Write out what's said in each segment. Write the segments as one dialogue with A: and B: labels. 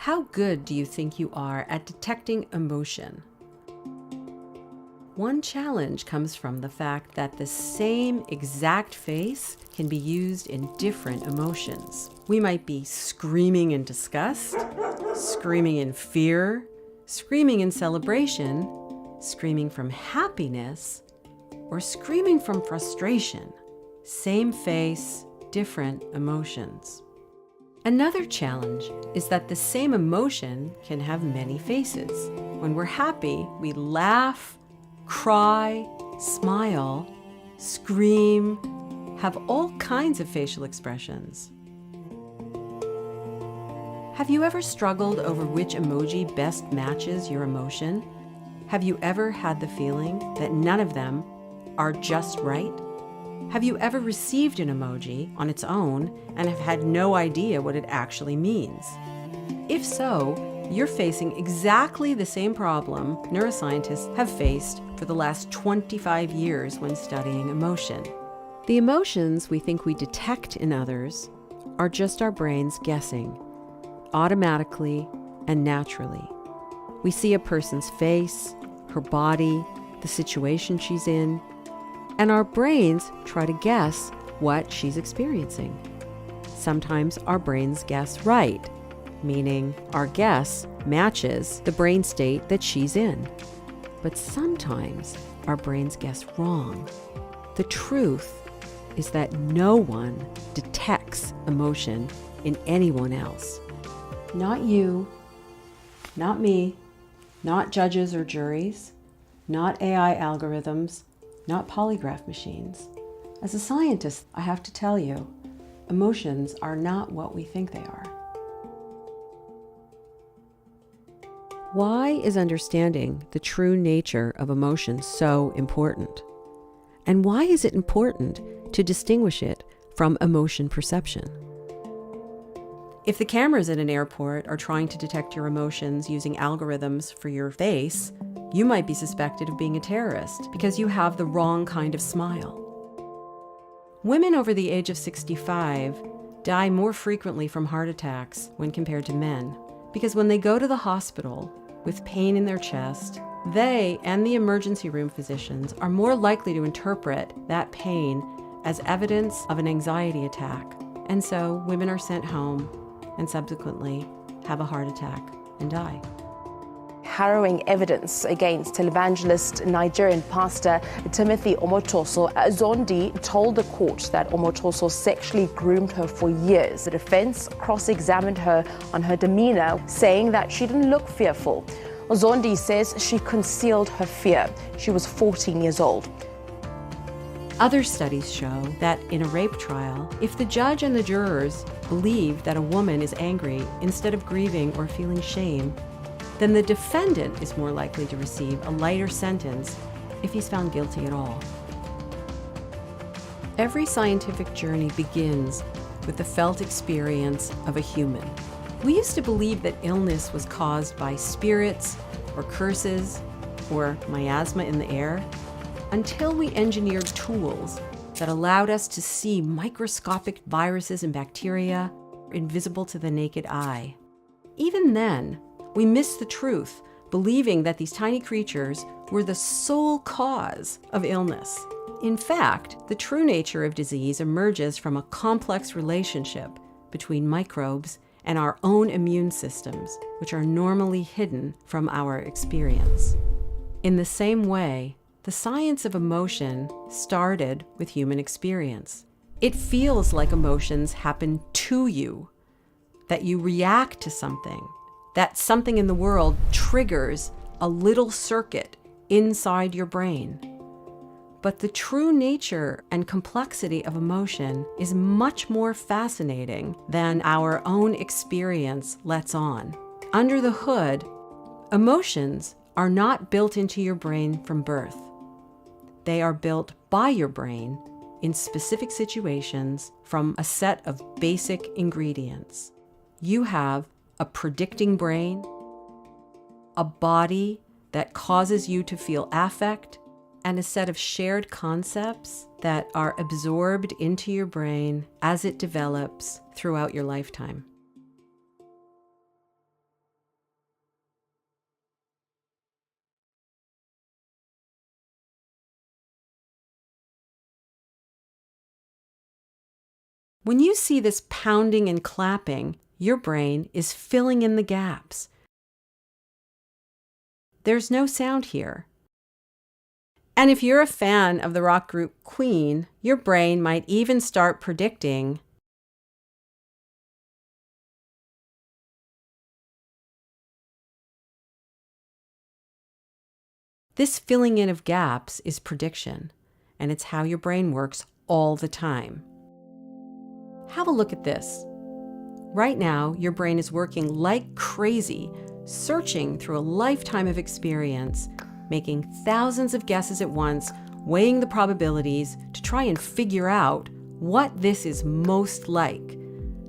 A: How good do you think you are at detecting emotion? One challenge comes from the fact that the same exact face can be used in different emotions. We might be screaming in disgust, screaming in fear, screaming in celebration, screaming from happiness, or screaming from frustration. Same face, different emotions. Another challenge is that the same emotion can have many faces. When we're happy, we laugh, cry, smile, scream, have all kinds of facial expressions. Have you ever struggled over which emoji best matches your emotion? Have you ever had the feeling that none of them are just right? Have you ever received an emoji on its own and have had no idea what it actually means? If so, you're facing exactly the same problem neuroscientists have faced for the last 25 years when studying emotion. The emotions we think we detect in others are just our brains guessing, automatically and naturally. We see a person's face, her body, the situation she's in, and our brains try to guess what she's experiencing. Sometimes our brains guess right, meaning our guess matches the brain state that she's in. But sometimes our brains guess wrong. The truth is that no one detects emotion in anyone else. Not you, not me, not judges or juries, not AI algorithms, not polygraph machines. As a scientist, I have to tell you, emotions are not what we think they are. Why is understanding the true nature of emotion so important? And why is it important to distinguish it from emotion perception? If the cameras in an airport are trying to detect your emotions using algorithms for your face, you might be suspected of being a terrorist because you have the wrong kind of smile. Women over the age of 65 die more frequently from heart attacks when compared to men, because when they go to the hospital with pain in their chest, they and the emergency room physicians are more likely to interpret that pain as evidence of an anxiety attack. And so women are sent home and subsequently have a heart attack and die.
B: Harrowing evidence against televangelist Nigerian pastor Timothy Omotoso. Zondi told the court that Omotoso sexually groomed her for years. The defense cross-examined her on her demeanor, saying that she didn't look fearful. Zondi says she concealed her fear. She was 14 years old.
A: Other studies show that in a rape trial, if the judge and the jurors believe that a woman is angry instead of grieving or feeling shame, then the defendant is more likely to receive a lighter sentence if he's found guilty at all. Every scientific journey begins with the felt experience of a human. We used to believe that illness was caused by spirits or curses or miasma in the air until we engineered tools that allowed us to see microscopic viruses and bacteria invisible to the naked eye. Even then, we missed the truth, believing that these tiny creatures were the sole cause of illness. In fact, the true nature of disease emerges from a complex relationship between microbes and our own immune systems, which are normally hidden from our experience. In the same way, the science of emotion started with human experience. It feels like emotions happen to you, that you react to something, that something in the world triggers a little circuit inside your brain. But the true nature and complexity of emotion is much more fascinating than our own experience lets on. Under the hood, emotions are not built into your brain from birth. They are built by your brain in specific situations from a set of basic ingredients. You have a predicting brain, a body that causes you to feel affect, and a set of shared concepts that are absorbed into your brain as it develops throughout your lifetime. When you see this pounding and clapping, your brain is filling in the gaps. There's no sound here. And if you're a fan of the rock group Queen, your brain might even start predicting this filling in of gaps is prediction, and it's how your brain works all the time. Have a look at this. Right now, your brain is working like crazy, searching through a lifetime of experience, making thousands of guesses at once, weighing the probabilities to try and figure out what this is most like.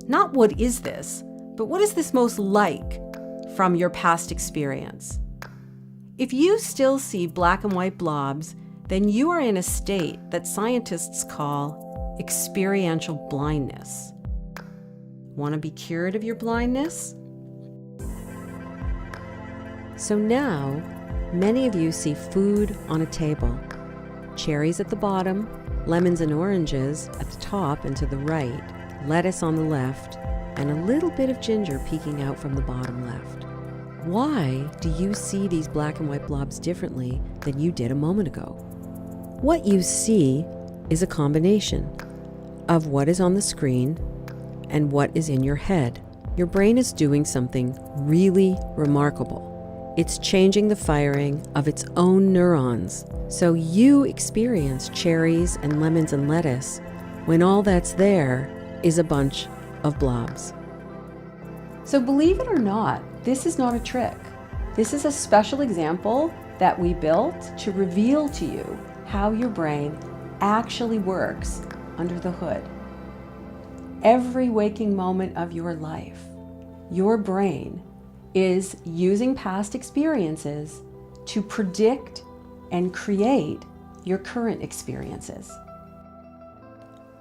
A: Not what is this, but what is this most like from your past experience? If you still see black and white blobs, then you are in a state that scientists call experiential blindness. Want to be cured of your blindness? So now, many of you see food on a table. Cherries at the bottom, lemons and oranges at the top and to the right, lettuce on the left, and a little bit of ginger peeking out from the bottom left. Why do you see these black and white blobs differently than you did a moment ago? What you see is a combination of what is on the screen and what is in your head. Your brain is doing something really remarkable. It's changing the firing of its own neurons. So you experience cherries and lemons and lettuce when all that's there is a bunch of blobs. So believe it or not, this is not a trick. This is a special example that we built to reveal to you how your brain actually works under the hood. Every waking moment of your life, your brain is using past experiences to predict and create your current experiences.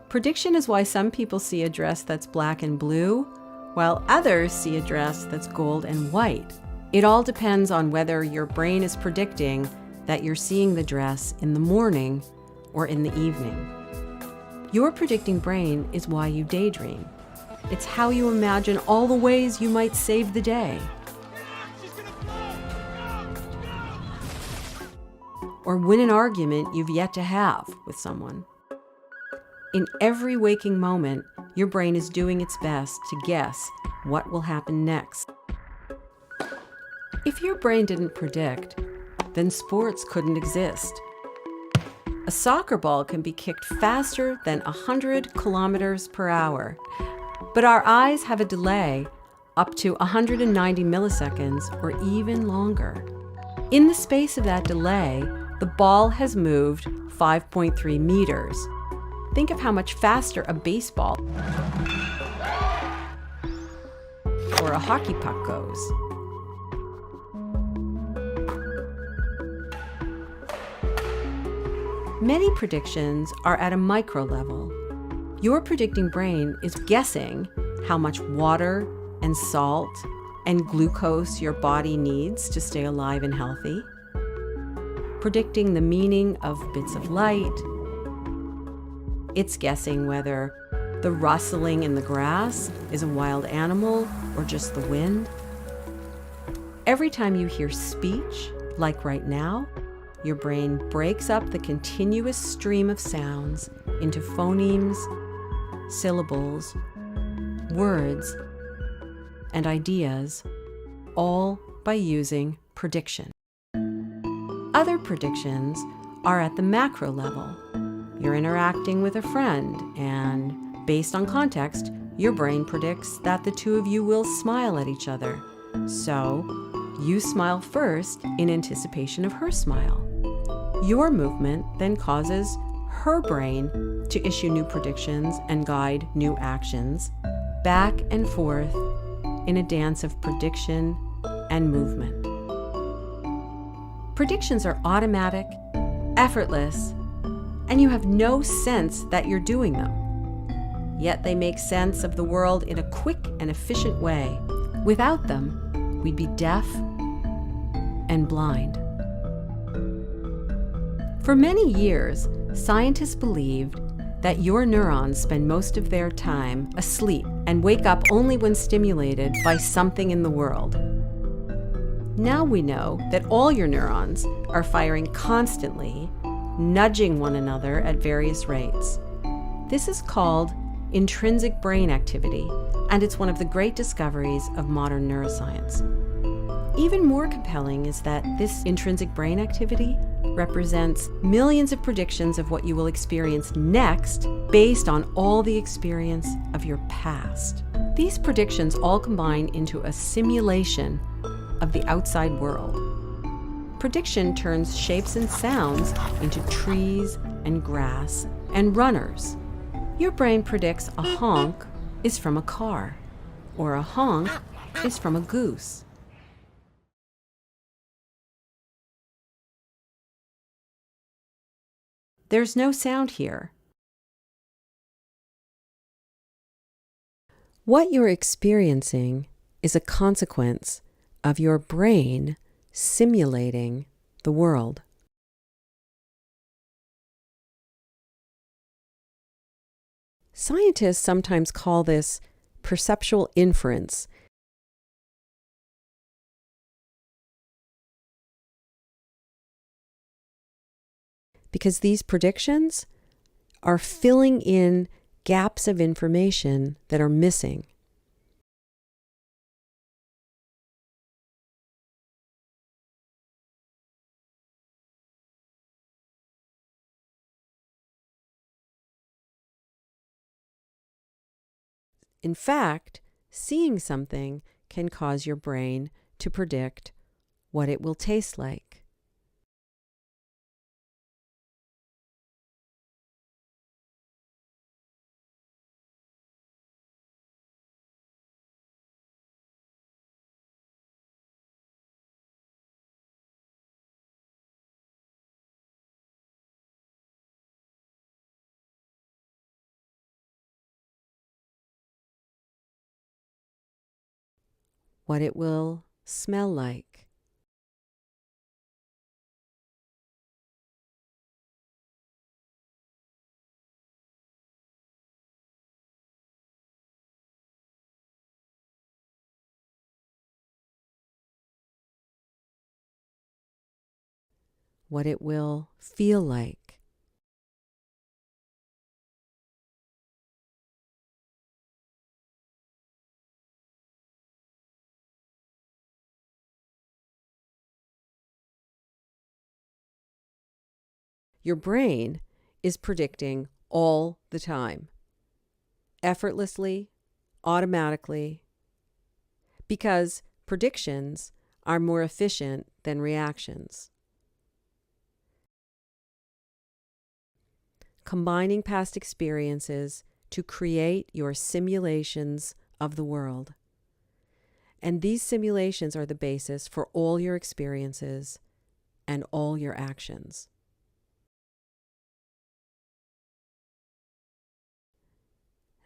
A: Prediction is why some people see a dress that's black and blue, while others see a dress that's gold and white. It all depends on whether your brain is predicting that you're seeing the dress in the morning or in the evening. Your predicting brain is why you daydream. It's how you imagine all the ways you might save the day. Or win an argument you've yet to have with someone. In every waking moment, your brain is doing its best to guess what will happen next. If your brain didn't predict, then sports couldn't exist. A soccer ball can be kicked faster than 100 kilometers per hour, but our eyes have a delay up to 190 milliseconds or even longer. In the space of that delay, the ball has moved 5.3 meters. Think of how much faster a baseball or a hockey puck goes. Many predictions are at a micro level. Your predicting brain is guessing how much water and salt and glucose your body needs to stay alive and healthy, predicting the meaning of bits of light. It's guessing whether the rustling in the grass is a wild animal or just the wind. Every time you hear speech, like right now, your brain breaks up the continuous stream of sounds into phonemes, syllables, words, and ideas, all by using prediction. Other predictions are at the macro level. You're interacting with a friend, and based on context, your brain predicts that the two of you will smile at each other. So, you smile first in anticipation of her smile. Your movement then causes her brain to issue new predictions and guide new actions, back and forth in a dance of prediction and movement. Predictions are automatic, effortless, and you have no sense that you're doing them. Yet they make sense of the world in a quick and efficient way. Without them, we'd be deaf and blind. For many years, scientists believed that your neurons spend most of their time asleep and wake up only when stimulated by something in the world. Now we know that all your neurons are firing constantly, nudging one another at various rates. This is called intrinsic brain activity, and it's one of the great discoveries of modern neuroscience. Even more compelling is that this intrinsic brain activity represents millions of predictions of what you will experience next based on all the experience of your past. These predictions all combine into a simulation of the outside world. Prediction turns shapes and sounds into trees and grass and runners. Your brain predicts a honk is from a car, or a honk is from a goose. There's no sound here. What you're experiencing is a consequence of your brain simulating the world. Scientists sometimes call this perceptual inference. Because these predictions are filling in gaps of information that are missing. In fact, seeing something can cause your brain to predict what it will taste like. What it will smell like. What it will feel like. Your brain is predicting all the time, effortlessly, automatically, because predictions are more efficient than reactions. Combining past experiences to create your simulations of the world. And these simulations are the basis for all your experiences and all your actions.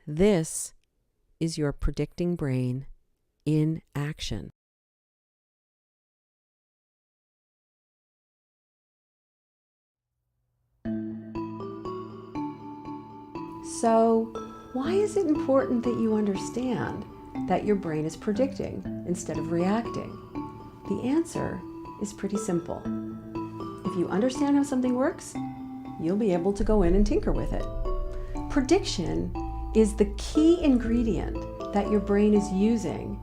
A: This is your predicting brain in action. So, why is it important that you understand that your brain is predicting instead of reacting? The answer is pretty simple. If you understand how something works, you'll be able to go in and tinker with it. Prediction is the key ingredient that your brain is using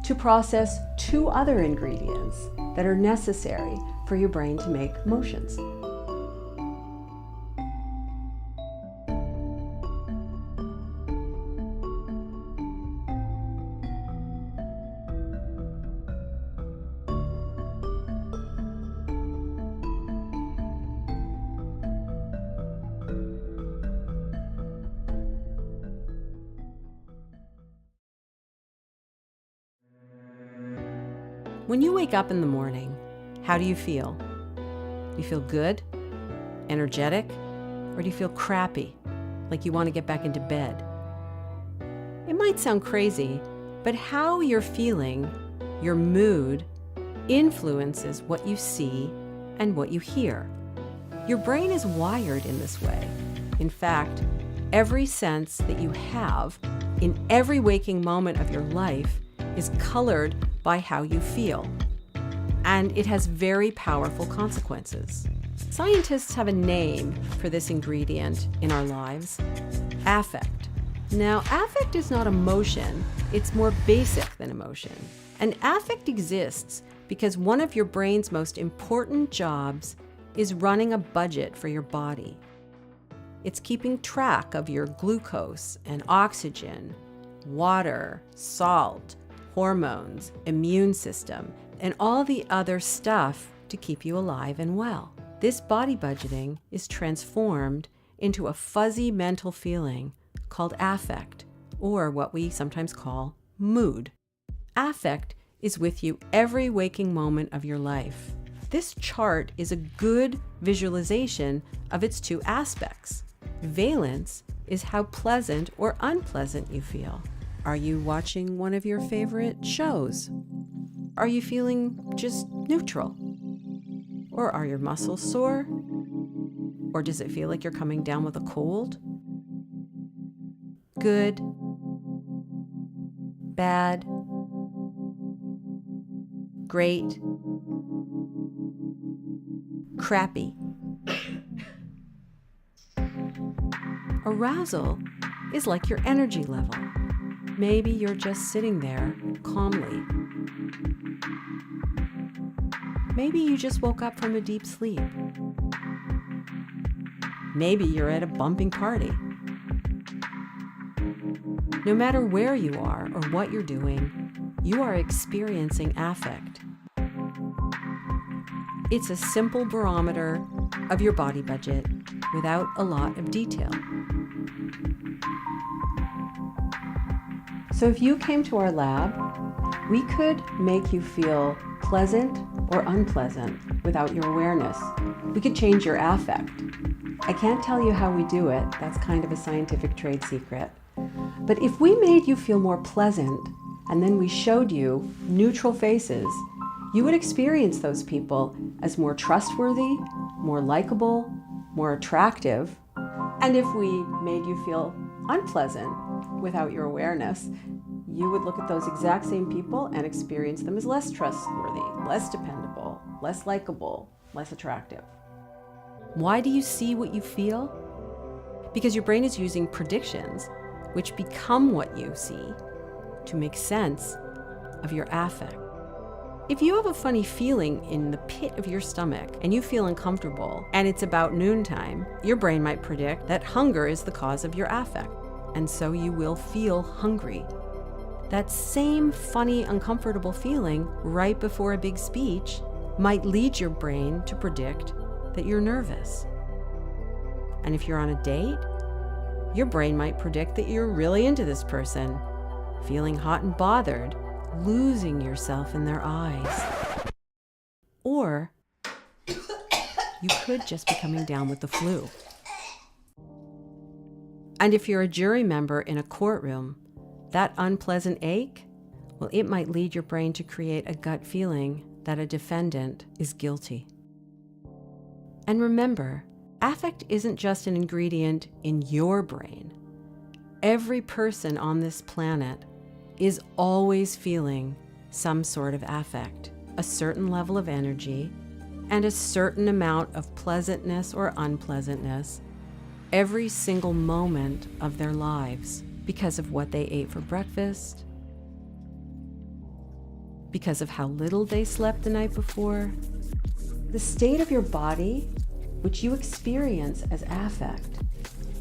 A: to process two other ingredients that are necessary for your brain to make motions. When you wake up in the morning, how do you feel? Do you feel good, energetic, or do you feel crappy, like you want to get back into bed? It might sound crazy, but how you're feeling, your mood, influences what you see and what you hear. Your brain is wired in this way. In fact, Every sense that you have in every waking moment of your life is colored by how you feel, and it has very powerful consequences. Scientists have a name for this ingredient in our lives: affect. Now, affect is not emotion, it's more basic than emotion. And affect exists because one of your brain's most important jobs is running a budget for your body. It's keeping track of your glucose and oxygen, water, salt, hormones, immune system, and all the other stuff to keep you alive and well. This body budgeting is transformed into a fuzzy mental feeling called affect, or what we sometimes call mood. Affect is with you every waking moment of your life. This chart is a good visualization of its two aspects. Valence is how pleasant or unpleasant you feel. Are you watching one of your favorite shows? Are you feeling just neutral? Or are your muscles sore? Or does it feel like you're coming down with a cold? Good, bad, great, crappy. Arousal is like your energy level. Maybe you're just sitting there calmly. Maybe you just woke up from a deep sleep. Maybe you're at a bumping party. No matter where you are or what you're doing, you are experiencing affect. It's a simple barometer of your body budget without a lot of detail. So if you came to our lab, we could make you feel pleasant or unpleasant without your awareness. We could change your affect. I can't tell you how we do it. That's kind of a scientific trade secret. But if we made you feel more pleasant and then we showed you neutral faces, you would experience those people as more trustworthy, more likable, more attractive. And if we made you feel unpleasant without your awareness, you would look at those exact same people and experience them as less trustworthy, less dependable, less likable, less attractive. Why do you see what you feel? Because your brain is using predictions, which become what you see, to make sense of your affect. If you have a funny feeling in the pit of your stomach and you feel uncomfortable and it's about noontime, your brain might predict that hunger is the cause of your affect, and so you will feel hungry. That same funny, uncomfortable feeling right before a big speech might lead your brain to predict that you're nervous. And if you're on a date, your brain might predict that you're really into this person, feeling hot and bothered, losing yourself in their eyes. Or you could just be coming down with the flu. And if you're a jury member in a courtroom, that unpleasant ache, well, it might lead your brain to create a gut feeling that a defendant is guilty. And remember, affect isn't just an ingredient in your brain. Every person on this planet is always feeling some sort of affect, a certain level of energy, and a certain amount of pleasantness or unpleasantness every single moment of their lives because of what they ate for breakfast, because of how little they slept the night before. The state of your body, which you experience as affect,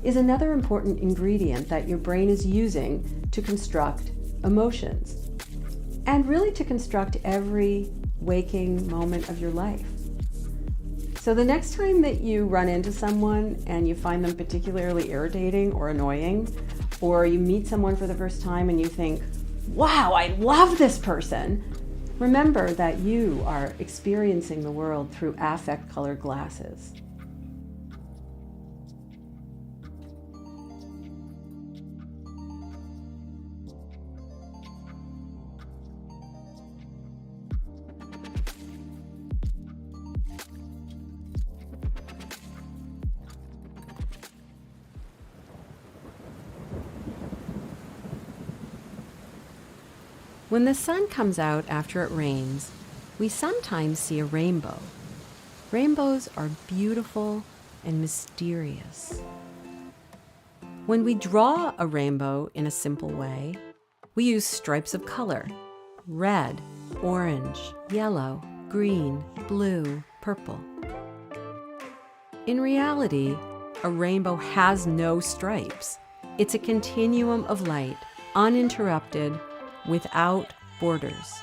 A: is another important ingredient that your brain is using to construct emotions, and really to construct every waking moment of your life. So the next time that you run into someone and you find them particularly irritating or annoying, or you meet someone for the first time and you think, wow, I love this person, remember that you are experiencing the world through affect-colored glasses. When the sun comes out after it rains, we sometimes see a rainbow. Rainbows are beautiful and mysterious. When we draw a rainbow in a simple way, we use stripes of color: red, orange, yellow, green, blue, purple. In reality, a rainbow has no stripes. It's a continuum of light, uninterrupted, without borders.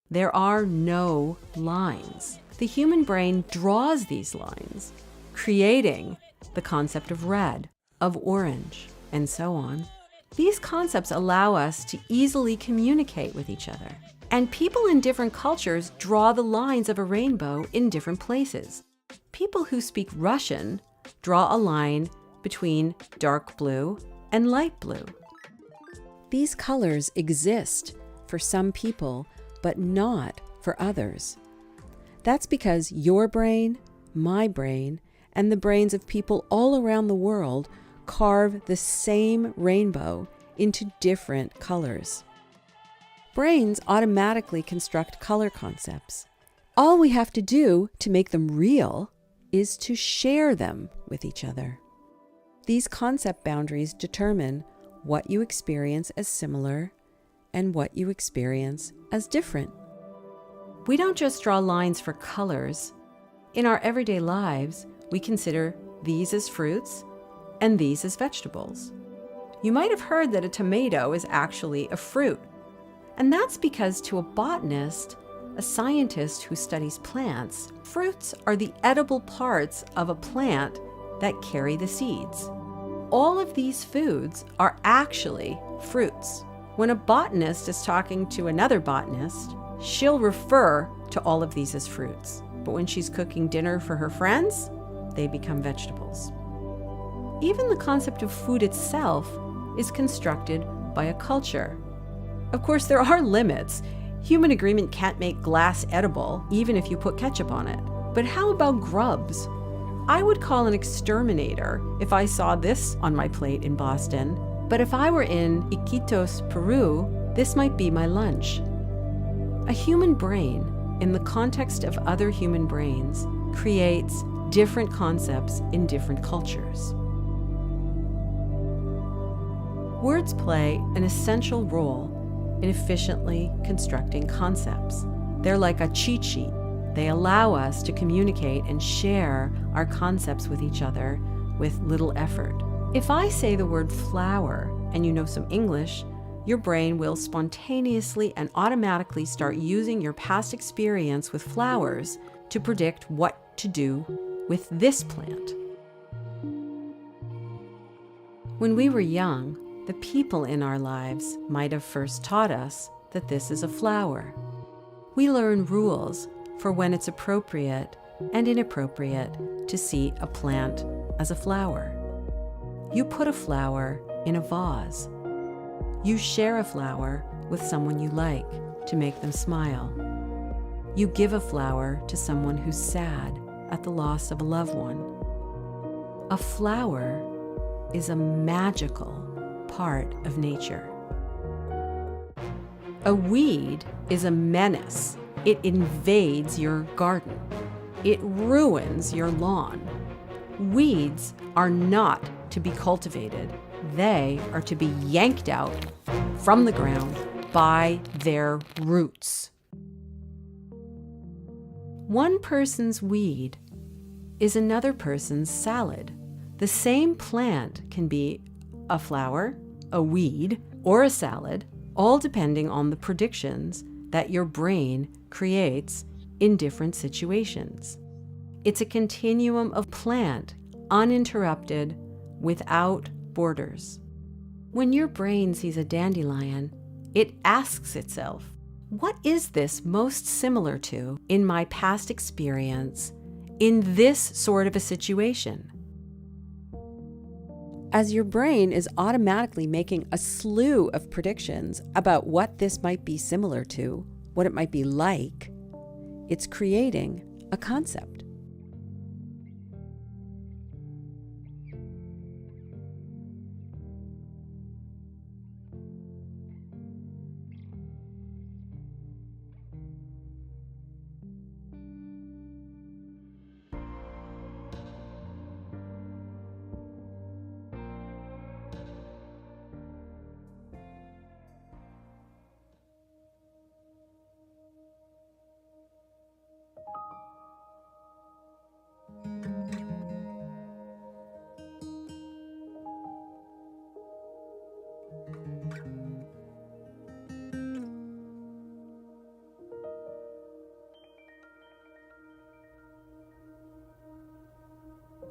A: There are no lines. The human brain draws these lines, creating the concept of red, of orange, and so on. These concepts allow us to easily communicate with each other. And people in different cultures draw the lines of a rainbow in different places. People who speak Russian draw a line between dark blue and light blue. These colors exist for some people, but not for others. That's because your brain, my brain, and the brains of people all around the world carve the same rainbow into different colors. Brains automatically construct color concepts. All we have to do to make them real is to share them with each other. These concept boundaries determine what you experience as similar and what you experience as different. We don't just draw lines for colors. In our everyday lives, we consider these as fruits and these as vegetables. You might have heard that a tomato is actually a fruit. And that's because to a botanist, a scientist who studies plants, fruits are the edible parts of a plant that carry the seeds. All of these foods are actually fruits. When a botanist is talking to another botanist, she'll refer to all of these as fruits. But when she's cooking dinner for her friends, they become vegetables. Even the concept of food itself is constructed by a culture. Of course, there are limits. Human agreement can't make glass edible, even if you put ketchup on it. But how about grubs? I would call an exterminator if I saw this on my plate in Boston. But if I were in Iquitos, Peru, this might be my lunch. A human brain, in the context of other human brains, creates different concepts in different cultures. Words play an essential role in efficiently constructing concepts. They're like a cheat sheet. They allow us to communicate and share our concepts with each other with little effort. If I say the word flower and you know some English, your brain will spontaneously and automatically start using your past experience with flowers to predict what to do with this plant. When we were young, the people in our lives might have first taught us that this is a flower. We learn rules for when it's appropriate and inappropriate to see a plant as a flower. You put a flower in a vase. You share a flower with someone you like to make them smile. You give a flower to someone who's sad at the loss of a loved one. A flower is a magical part of nature. A weed is a menace. It invades your garden. It ruins your lawn. Weeds are not to be cultivated. They are to be yanked out from the ground by their roots. One person's weed is another person's salad. The same plant can be a flower, a weed, or a salad, all depending on the predictions that your brain creates in different situations. It's a continuum of plant, uninterrupted, without borders. When your brain sees a dandelion, it asks itself, what is this most similar to in my past experience in this sort of a situation? As your brain is automatically making a slew of predictions about what this might be similar to, what it might be like, it's creating a concept.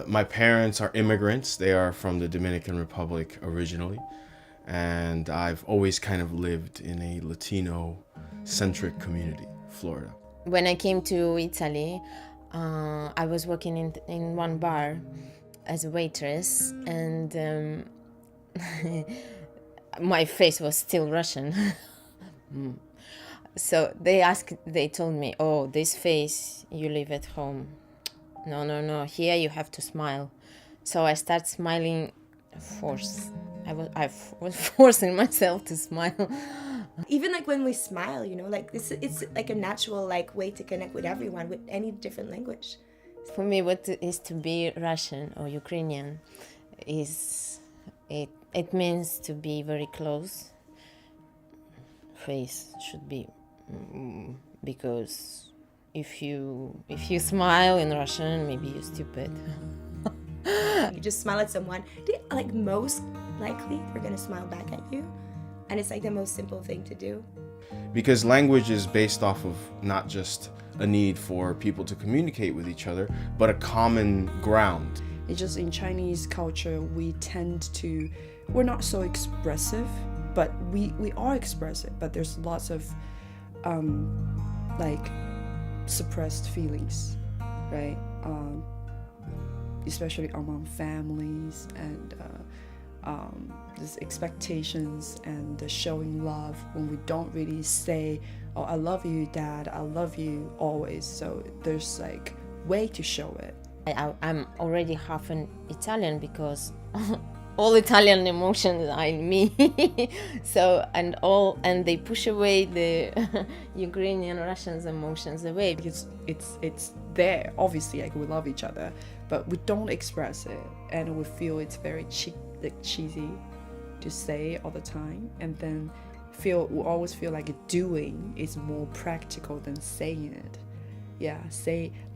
C: My parents are immigrants. They are from the Dominican Republic originally. And I've always kind of lived in a Latino-centric community, Florida.
D: When I came to Italy, I was working in one bar as a waitress, and my face was still Russian. So they told me, "Oh, this face you leave at home. No, here you have to smile." So I start smiling, I was forcing myself to smile.
E: Even like when we smile, you know, like it's like a natural like way to connect with everyone with any different language.
D: For me, what is to be Russian or Ukrainian is it means to be very close. Face should be because if you smile in Russian, maybe you're stupid.
E: You just smile at someone, like most likely they're gonna smile back at you, and it's like the most simple thing to do.
C: Because language is based off of not just a need for people to communicate with each other, but a common ground.
F: It's just in Chinese culture, we're not so expressive, but we are expressive, but there's lots of like suppressed feelings, right? Especially among families, and there's expectations and the showing love when we don't really say, "Oh, I love you, Dad, I love you always." So there's like way to show it.
D: I'm already half an Italian because all Italian emotions are in me. So and they push away the Ukrainian Russians emotions away.
F: It's there, obviously, like we love each other, but we don't express it, and we feel it's very cheesy to say all the time, and then we always feel like doing is more practical than saying it.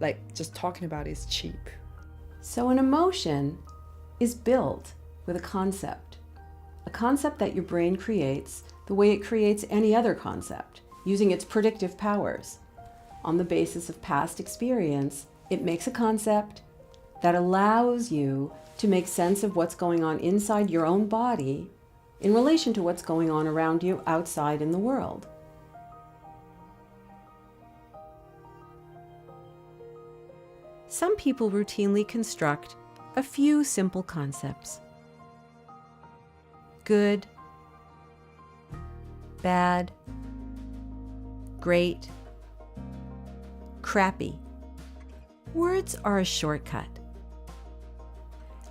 F: Like just talking about it is cheap.
A: So an emotion is built with a concept that your brain creates the way it creates any other concept, using its predictive powers. On the basis of past experience, it makes a concept that allows you to make sense of what's going on inside your own body in relation to what's going on around you outside in the world. Some people routinely construct a few simple concepts. Good, bad, great, crappy. Words are a shortcut.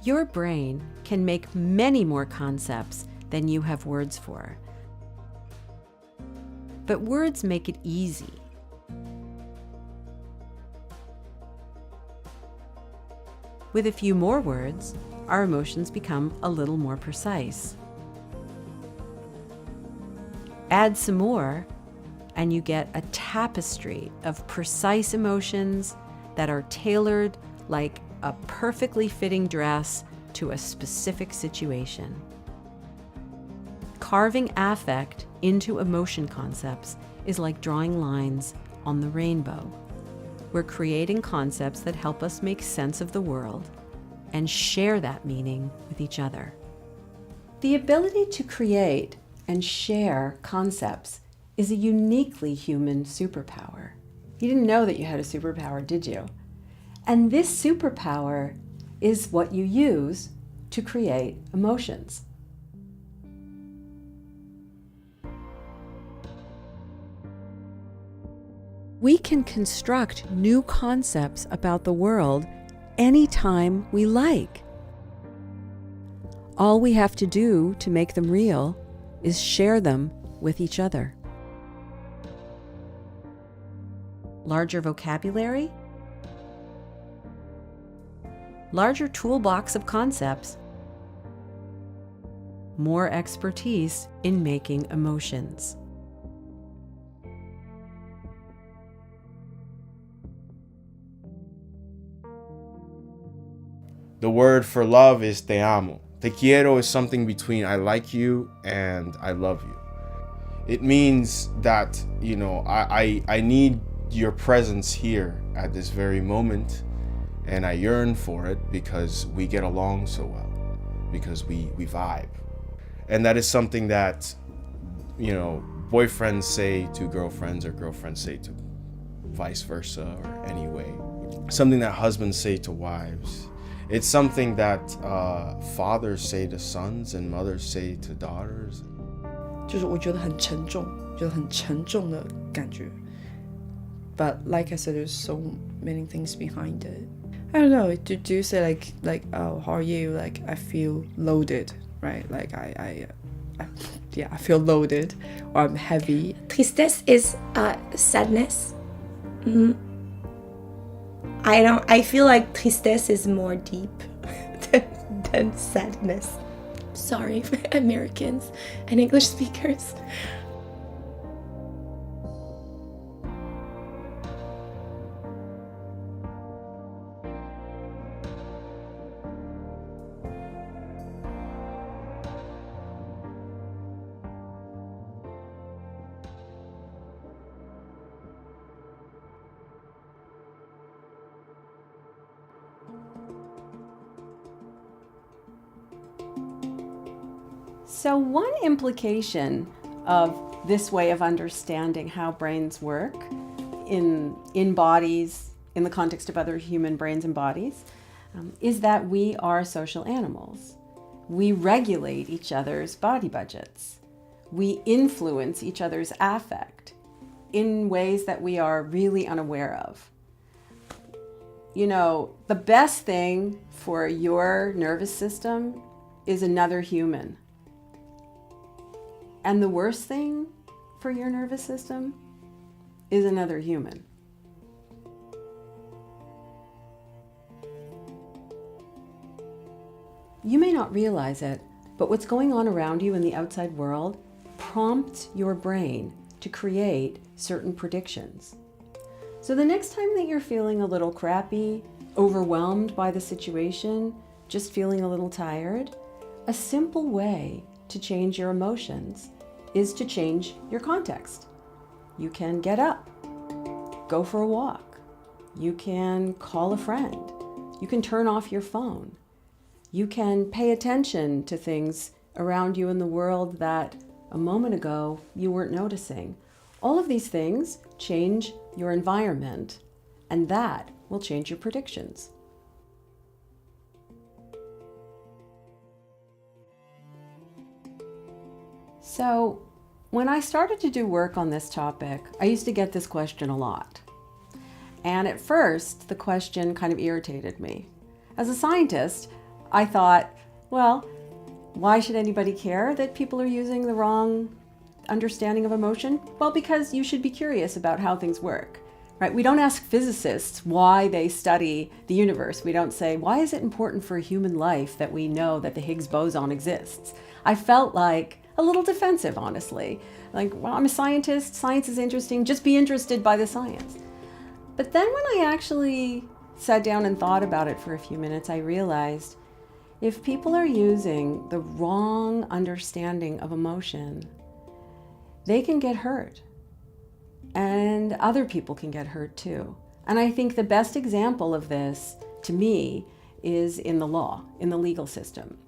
A: Your brain can make many more concepts than you have words for. But words make it easy. With a few more words, our emotions become a little more precise. Add some more, and you get a tapestry of precise emotions that are tailored like a perfectly fitting dress to a specific situation. Carving affect into emotion concepts is like drawing lines on the rainbow. We're creating concepts that help us make sense of the world and share that meaning with each other. The ability to create and share concepts is a uniquely human superpower. You didn't know that you had a superpower, did you? And this superpower is what you use to create emotions. We can construct new concepts about the world anytime we like. All we have to do to make them real is share them with each other. Larger vocabulary, larger toolbox of concepts, more expertise in making emotions.
C: The word for love is te amo. Te quiero is something between I like you and I love you. It means that, I need your presence here at this very moment, and I yearn for it because we get along so well, because we vibe. And that is something that, boyfriends say to girlfriends or girlfriends say to vice versa, or any way. Something that husbands say to wives. It's something that fathers say to sons and mothers say to daughters.
F: 就是我觉得很沉重，觉得很沉重的感觉。But like I said, there's so many things behind it. I don't know. Do you say like oh, how are you? Like I feel loaded, right? Like I feel loaded, or I'm heavy.
E: Tristesse is sadness. Mm-hmm. I feel like tristesse is more deep than sadness. Sorry for Americans and English speakers.
A: So one implication of this way of understanding how brains work in bodies, in the context of other human brains and bodies, is that we are social animals. We regulate each other's body budgets. We influence each other's affect in ways that we are really unaware of. The best thing for your nervous system is another human. And the worst thing for your nervous system is another human. You may not realize it, but what's going on around you in the outside world prompts your brain to create certain predictions. So the next time that you're feeling a little crappy, overwhelmed by the situation, just feeling a little tired, a simple way to change your emotions is to change your context. You can get up, go for a walk. You can call a friend. You can turn off your phone. You can pay attention to things around you in the world that a moment ago you weren't noticing. All of these things change your environment, and that will change your predictions. So, when I started to do work on this topic, I used to get this question a lot. And at first, the question kind of irritated me. As a scientist, I thought, well, why should anybody care that people are using the wrong understanding of emotion? Well, because you should be curious about how things work, right? We don't ask physicists why they study the universe. We don't say, why is it important for human life that we know that the Higgs boson exists? I felt like a little defensive, honestly. Like, well, I'm a scientist, science is interesting, just be interested by the science. But then when I actually sat down and thought about it for a few minutes, I realized if people are using the wrong understanding of emotion, they can get hurt. And other people can get hurt too. And I think the best example of this, to me, is in the law, in the legal system.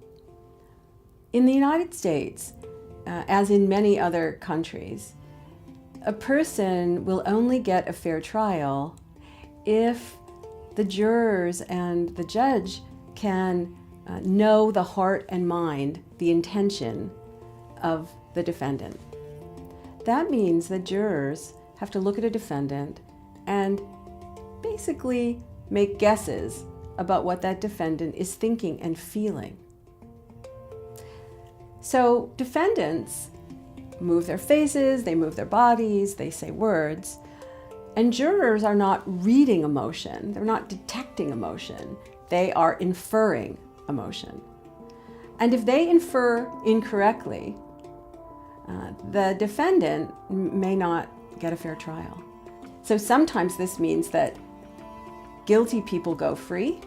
A: In the United States, as in many other countries, a person will only get a fair trial if the jurors and the judge can know the heart and mind, the intention of the defendant. That means that jurors have to look at a defendant and basically make guesses about what that defendant is thinking and feeling. So defendants move their faces, they move their bodies, they say words, and jurors are not reading emotion, they're not detecting emotion, they are inferring emotion. And if they infer incorrectly, the defendant may not get a fair trial. So sometimes this means that guilty people go free,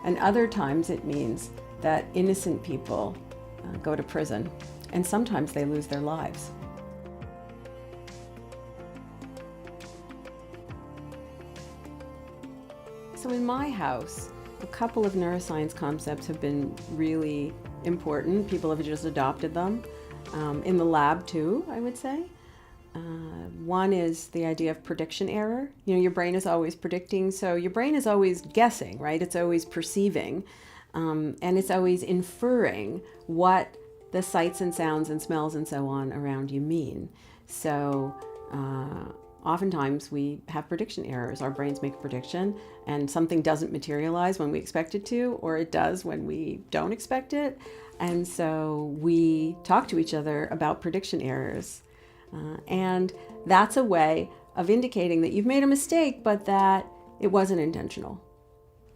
A: and other times it means that innocent people go to prison, and sometimes they lose their lives. So in my house, a couple of neuroscience concepts have been really important. People have just adopted them. In the lab too, I would say. One is the idea of prediction error. You know, your brain is always predicting, so your brain is always guessing, right? It's always perceiving, and it's always inferring what the sights and sounds and smells and so on around you mean. So oftentimes we have prediction errors. Our brains make a prediction and something doesn't materialize when we expect it to, or it does when we don't expect it. And so we talk to each other about prediction errors. And that's a way of indicating that you've made a mistake, but that it wasn't intentional.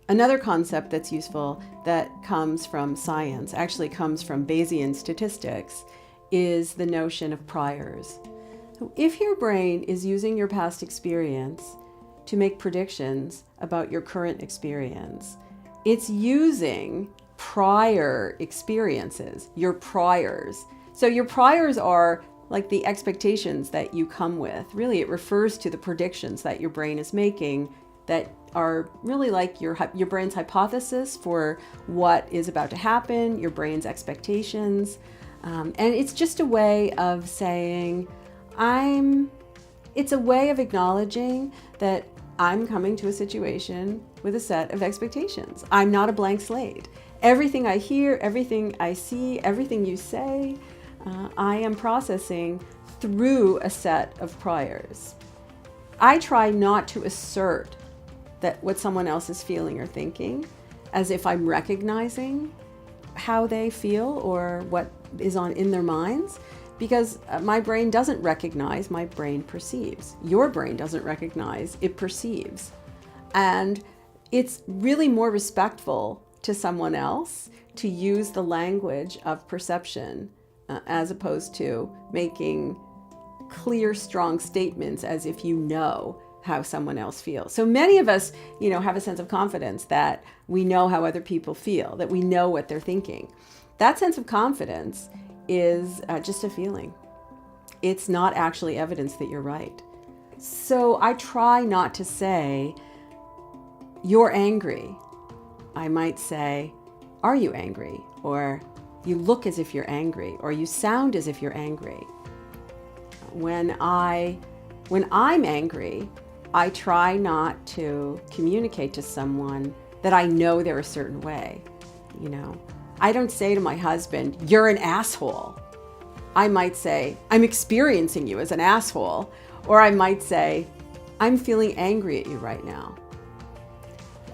A: Another concept that's useful that comes from science, actually comes from Bayesian statistics, is the notion of priors. So if your brain is using your past experience to make predictions about your current experience, it's using prior experiences, your priors. So your priors are like the expectations that you come with. Really, it refers to the predictions that your brain is making that are really like your brain's hypothesis for what is about to happen, your brain's expectations. And it's just a way of saying, it's a way of acknowledging that I'm coming to a situation with a set of expectations. I'm not a blank slate. Everything I hear, everything I see, everything you say, I am processing through a set of priors. I try not to assert that what someone else is feeling or thinking, as if I'm recognizing how they feel or what is in their minds, because my brain doesn't recognize, my brain perceives. Your brain doesn't recognize, it perceives. And it's really more respectful to someone else to use the language of perception as opposed to making clear, strong statements as if you know how someone else feels. So many of us, have a sense of confidence that we know how other people feel, that we know what they're thinking. That sense of confidence is just a feeling. It's not actually evidence that you're right. So I try not to say, you're angry. I might say, are you angry? Or you look as if you're angry, or you sound as if you're angry. When I'm angry, I try not to communicate to someone that I know they're a certain way. I don't say to my husband, you're an asshole. I might say, I'm experiencing you as an asshole. Or I might say, I'm feeling angry at you right now.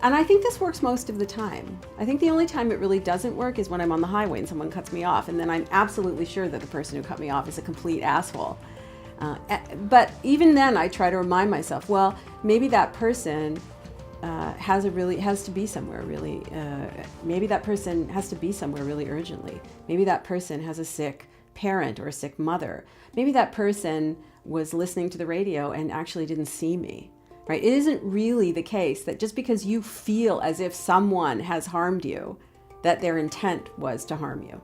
A: And I think this works most of the time. I think the only time it really doesn't work is when I'm on the highway and someone cuts me off, and then I'm absolutely sure that the person who cut me off is a complete asshole. But even then, I try to remind myself, well, maybe that person has to be somewhere really. Maybe that person has to be somewhere really urgently. Maybe that person has a sick parent or a sick mother. Maybe that person was listening to the radio and actually didn't see me. Right? It isn't really the case that just because you feel as if someone has harmed you, that their intent was to harm you.